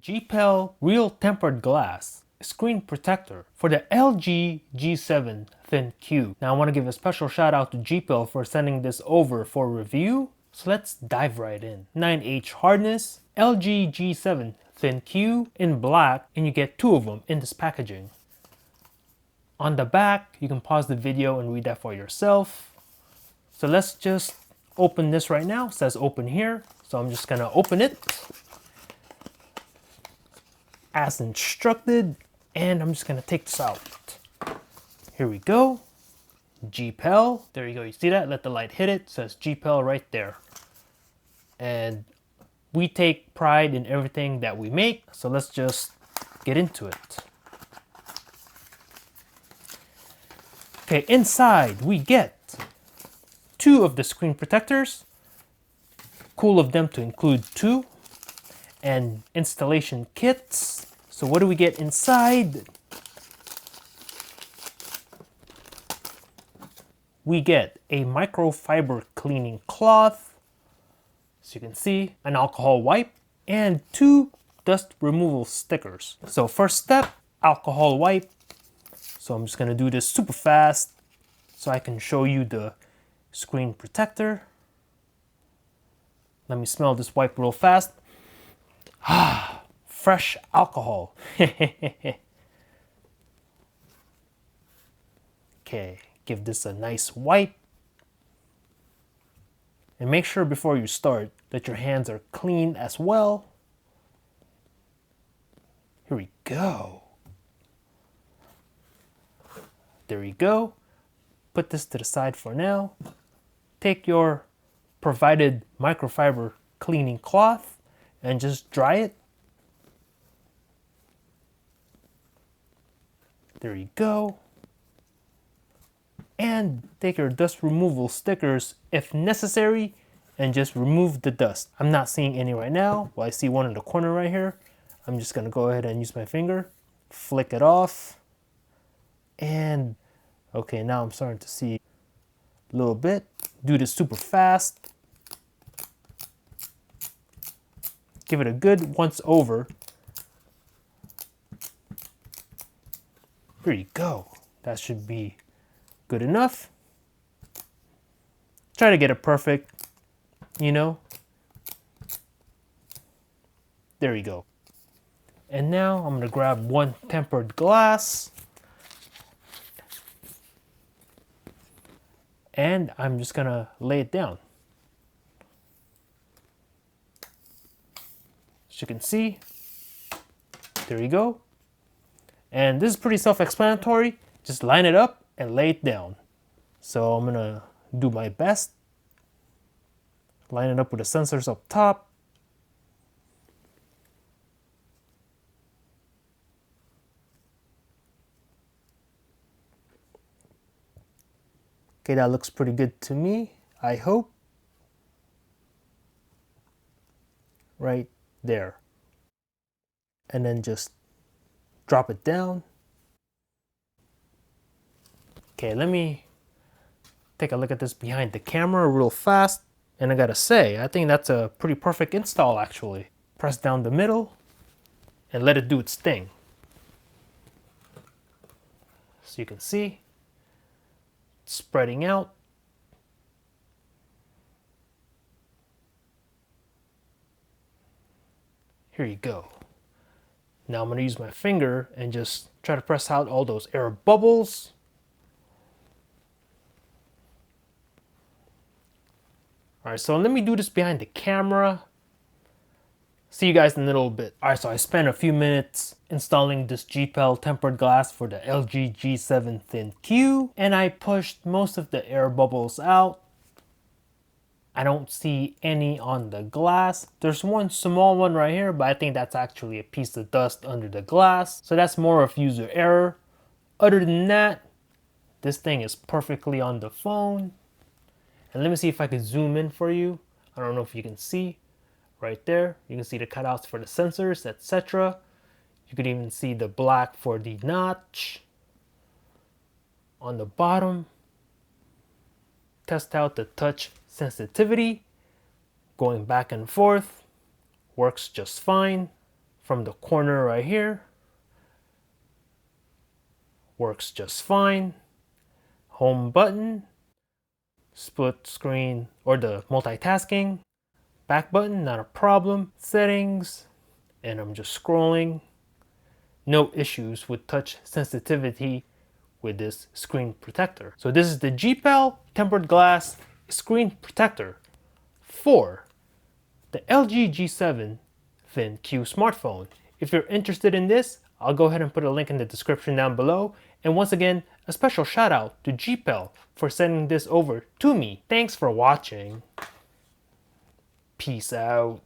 GPEL Real Tempered Glass Screen Protector for the LG G7 ThinQ. Now I want to give a special shout out to GPEL for sending this over for review. So let's dive right in. 9H hardness, LG G7 ThinQ in black, and you get two of them in this packaging. On the back, you can pause the video and read that for yourself. So let's just open this right now. It says open here. So I'm just gonna open it as instructed, and I'm just gonna take this out. Here we go. GPEL. There you go. You see that? Let the light hit it. It says GPEL right there. And we take pride in everything that we make. So let's just get into it. Okay, inside we get two of the screen protectors. Cool of them to include two. And installation kits. So what do we get inside? We get a microfiber cleaning cloth, as you can see, an alcohol wipe, and two dust removal stickers. So first step, alcohol wipe. So I'm just gonna do this super fast so I can show you the screen protector. Let me smell this wipe real fast. Ah, fresh alcohol. Okay, give this a nice wipe. And make sure before you start that your hands are clean as well. Here we go. There you go. Put this to the side for now. Take your provided microfiber cleaning cloth and just dry it. There you go. And take your dust removal stickers if necessary and just remove the dust. I'm not seeing any right now. Well, I see one in the corner right here. I'm just gonna go ahead and use my finger, flick it off. And okay, now I'm starting to see a little bit. Do this super fast. Give it a good once over. Here you go. That should be good enough. Try to get it perfect, you know. There you go. And now I'm gonna grab one tempered glass. And I'm just gonna lay it down. As you can see, there you go. And this is pretty self-explanatory. Just line it up and lay it down. So I'm gonna do my best. Line it up with the sensors up top. Okay, that looks pretty good to me, I hope. Right there. And then just drop it down. Okay, let me take a look at this behind the camera real fast. And I gotta say, I think that's a pretty perfect install actually. Press down the middle and let it do its thing. So you can see, it's spreading out. Here you go. Now I'm gonna use my finger and just try to press out all those air bubbles. All right, so let me do this behind the camera. See you guys in a little bit. All right, so I spent a few minutes installing this GPEL tempered glass for the LG G7 ThinQ, and I pushed most of the air bubbles out. I don't see any on the glass. There's one small one right here, but I think that's actually a piece of dust under the glass. So that's more of user error. Other than that, this thing is perfectly on the phone. And let me see if I can zoom in for you. I don't know if you can see right there. You can see the cutouts for the sensors, etc. You could even see the black for the notch on the bottom. Test out the touch sensitivity. Going back and forth works just fine from the corner right here. Works just fine. Home button, split screen or the multitasking. Back button, not a problem. Settings, and I'm just scrolling. No issues with touch sensitivity with this screen protector. So this is the GPEL tempered glass screen protector for the LG G7 ThinQ smartphone. If you're interested in this, I'll go ahead and put a link in the description down below. And once again, a special shout out to GPEL for sending this over to me. Thanks for watching. Peace out.